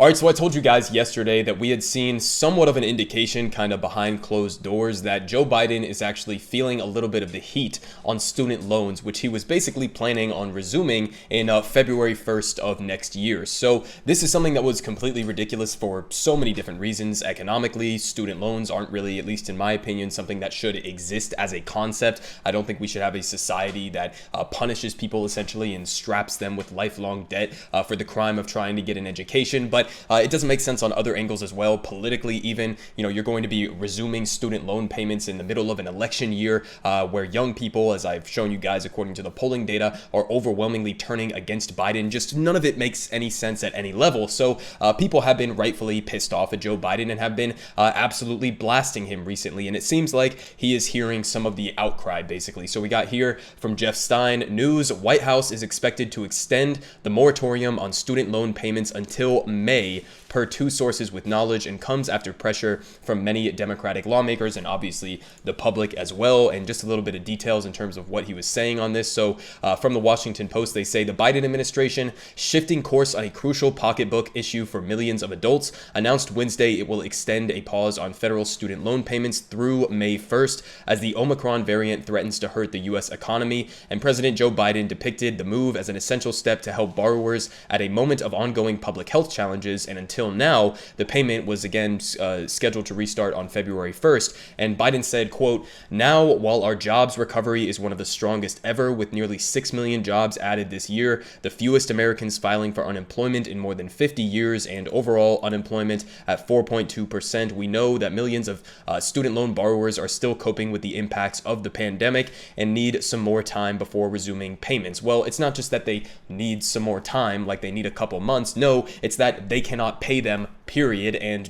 All right, so I told you guys yesterday that we had seen somewhat of an indication kind of behind closed doors that Joe Biden is actually feeling a little bit of the heat on student loans, which he was basically planning on resuming in February 1st of next year. So this is something that was completely ridiculous for so many different reasons. Economically, student loans aren't really, at least in my opinion, something that should exist as a concept. I don't think we should have a society that punishes people essentially and straps them with lifelong debt for the crime of trying to get an education. But it doesn't make sense on other angles as well. Politically, even, you're going to be resuming student loan payments in the middle of an election year where young people, as I've shown you guys, according to the polling data, are overwhelmingly turning against Biden. Just none of it makes any sense at any level. So people have been rightfully pissed off at Joe Biden and have been absolutely blasting him recently. And it seems like he is hearing some of the outcry, basically. So we got here from Jeff Stein News: White House is expected to extend the moratorium on student loan payments until May, per two sources with knowledge, and comes after pressure from many Democratic lawmakers and obviously the public as well. And just a little bit of details in terms of what he was saying on this. So from the Washington Post, they say the Biden administration, shifting course on a crucial pocketbook issue for millions of adults, announced Wednesday it will extend a pause on federal student loan payments through May 1st as the Omicron variant threatens to hurt the U.S. economy. And President Joe Biden depicted the move as an essential step to help borrowers at a moment of ongoing public health challenges. And until now, the payment was again scheduled to restart on February 1st. And Biden said, quote, "Now, while our jobs recovery is one of the strongest ever, with nearly 6 million jobs added this year, the fewest Americans filing for unemployment in more than 50 years, and overall unemployment at 4.2%, we know that millions of student loan borrowers are still coping with the impacts of the pandemic and need some more time before resuming payments." Well, it's not just that they need some more time, like they need a couple months. No, it's that they cannot pay them, period. And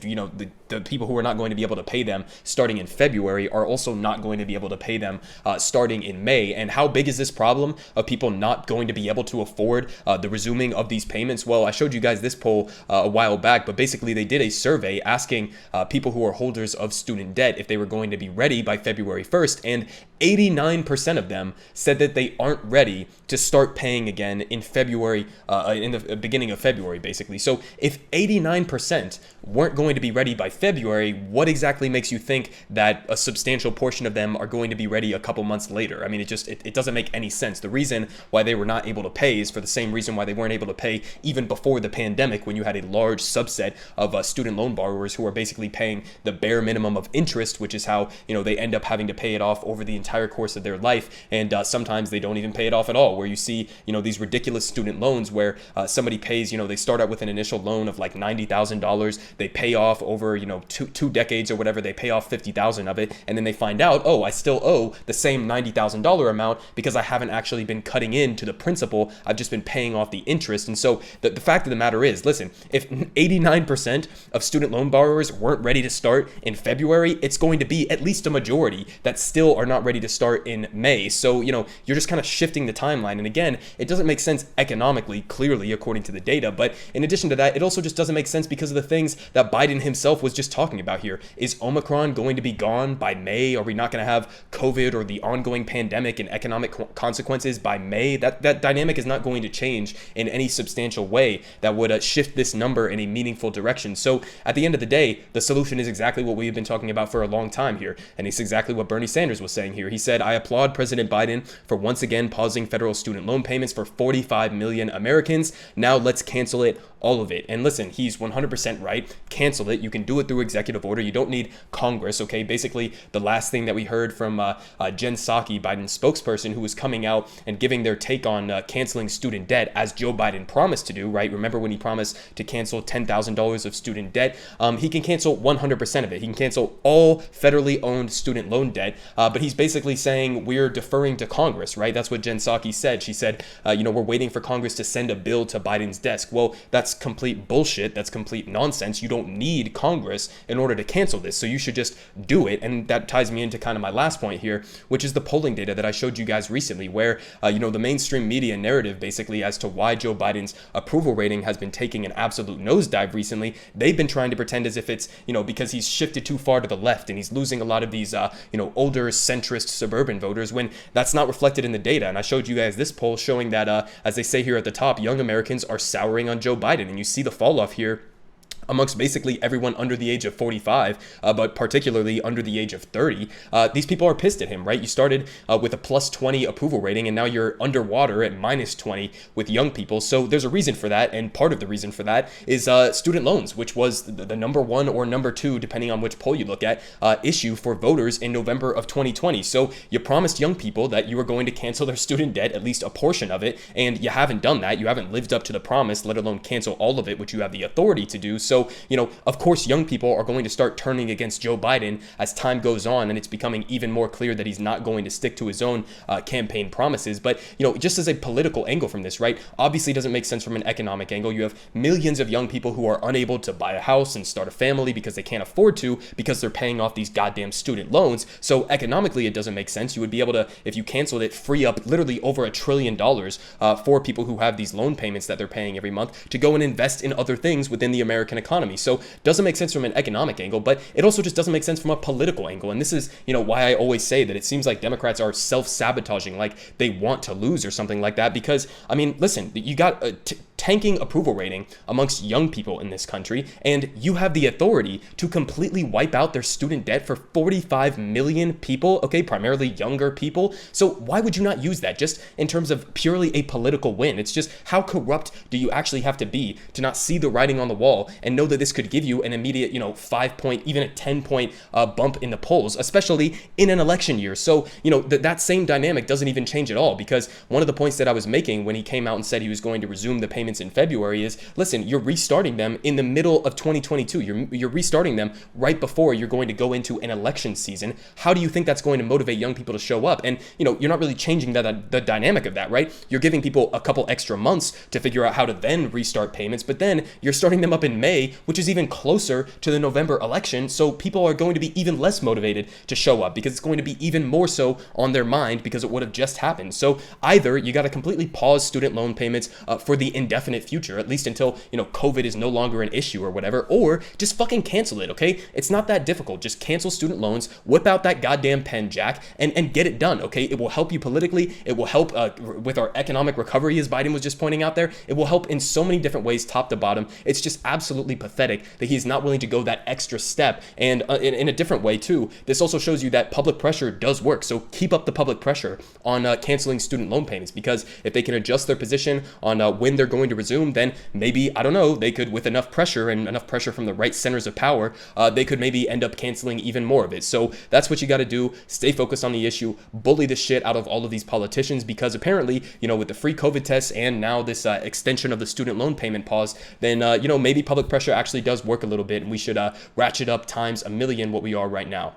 the people who are not going to be able to pay them starting in February are also not going to be able to pay them starting in May. And how big is this problem of people not going to be able to afford the resuming of these payments? Well, I showed you guys this poll a while back, but basically they did a survey asking people who are holders of student debt if they were going to be ready by February 1st, and 89% of them said that they aren't ready to start paying again in February, in the beginning of February, basically. So if 89% weren't going to be ready by February, what exactly makes you think that a substantial portion of them are going to be ready a couple months later? I mean, it doesn't make any sense. The reason why they were not able to pay is for the same reason why they weren't able to pay even before the pandemic, when you had a large subset of student loan borrowers who are basically paying the bare minimum of interest, which is how, they end up having to pay it off over the entire course of their life. And sometimes they don't even pay it off at all, where you see, these ridiculous student loans where somebody pays, they start out with an initial loan of like $90,000. They pay off over, two decades or whatever. They pay off 50,000 of it. And then they find out, oh, I still owe the same $90,000 amount because I haven't actually been cutting into the principal. I've just been paying off the interest. And so the fact of the matter is, listen, if 89% of student loan borrowers weren't ready to start in February, it's going to be at least a majority that still are not ready to start in May. So, you're just kind of shifting the timeline. And again, it doesn't make sense economically, clearly, according to the data. But in addition to that, it also just doesn't make sense because of the things that Biden himself was just talking about here. Is Omicron going to be gone by May? Are we not going to have COVID or the ongoing pandemic and economic consequences by May? That dynamic is not going to change in any substantial way that would shift this number in a meaningful direction. So at the end of the day, the solution is exactly what we've been talking about for a long time here. And it's exactly what Bernie Sanders was saying here. He said, "I applaud President Biden for once again pausing federal student loan payments for 45 million Americans. Now let's cancel it, all of it." And listen, he's 100% right. Cancel it. You can do it through executive order. You don't need Congress, okay? Basically, the last thing that we heard from Jen Psaki, Biden's spokesperson, who was coming out and giving their take on canceling student debt, as Joe Biden promised to do, right? Remember when he promised to cancel $10,000 of student debt? He can cancel 100% of it. He can cancel all federally owned student loan debt, but he's basically saying we're deferring to Congress, right? That's what Jen Psaki said. She said, we're waiting for Congress to send a bill to Biden's desk. Well, that's complete bullshit. That's complete nonsense. You don't need Congress in order to cancel this. So you should just do it. And that ties me into kind of my last point here, which is the polling data that I showed you guys recently, where, the mainstream media narrative basically as to why Joe Biden's approval rating has been taking an absolute nosedive recently. They've been trying to pretend as if it's, because he's shifted too far to the left and he's losing a lot of these, older centrist suburban voters, when that's not reflected in the data. And I showed you guys this poll showing that, as they say here at the top, young Americans are souring on Joe Biden. And you see the fall off here amongst basically everyone under the age of 45, but particularly under the age of 30. These people are pissed at him, right? You started with a plus 20 approval rating, and now you're underwater at minus 20 with young people. So there's a reason for that, and part of the reason for that is student loans, which was the number one or number two, depending on which poll you look at, issue for voters in November of 2020. So you promised young people that you were going to cancel their student debt, at least a portion of it, and you haven't done that. You haven't lived up to the promise, let alone cancel all of it, which you have the authority to do. So, of course, young people are going to start turning against Joe Biden as time goes on, and it's becoming even more clear that he's not going to stick to his own campaign promises. But, just as a political angle from this, right, obviously doesn't make sense from an economic angle. You have millions of young people who are unable to buy a house and start a family because they can't afford to, because they're paying off these goddamn student loans. So economically, it doesn't make sense. You would be able to, if you canceled it, free up literally over $1 trillion for people who have these loan payments that they're paying every month to go and invest in other things within the American economy. So doesn't make sense from an economic angle, but it also just doesn't make sense from a political angle. And this is, why I always say that it seems like Democrats are self-sabotaging, like they want to lose or something like that. Because, listen, you got a tanking approval rating amongst young people in this country, and you have the authority to completely wipe out their student debt for 45 million people, okay, primarily younger people. So why would you not use that just in terms of purely a political win? It's just, how corrupt do you actually have to be to not see the writing on the wall and know that this could give you an immediate, 5-point, even a 10-point bump in the polls, especially in an election year? So, that same dynamic doesn't even change at all, because one of the points that I was making when he came out and said he was going to resume the payments in February is, listen, you're restarting them in the middle of 2022. You're restarting them right before you're going to go into an election season. How do you think that's going to motivate young people to show up? And, you're not really changing the dynamic of that, right? You're giving people a couple extra months to figure out how to then restart payments, but then you're starting them up in May, which is even closer to the November election. So people are going to be even less motivated to show up, because it's going to be even more so on their mind because it would have just happened. So either you got to completely pause student loan payments for the indefinite future, at least until, COVID is no longer an issue or whatever, or just fucking cancel it, okay? It's not that difficult. Just cancel student loans, whip out that goddamn pen, Jack, and get it done, okay? It will help you politically. It will help with our economic recovery, as Biden was just pointing out there. It will help in so many different ways, top to bottom. It's just absolutely pathetic that he's not willing to go that extra step. And in a different way, too, this also shows you that public pressure does work. So keep up the public pressure on canceling student loan payments, because if they can adjust their position on when they're going to resume, then maybe, I don't know, they could, with enough pressure and enough pressure from the right centers of power, they could maybe end up canceling even more of it. So that's what you got to do. Stay focused on the issue, bully the shit out of all of these politicians, because apparently, with the free COVID tests and now this extension of the student loan payment pause, then, maybe public pressure actually does work a little bit, and we should ratchet up times a million what we are right now.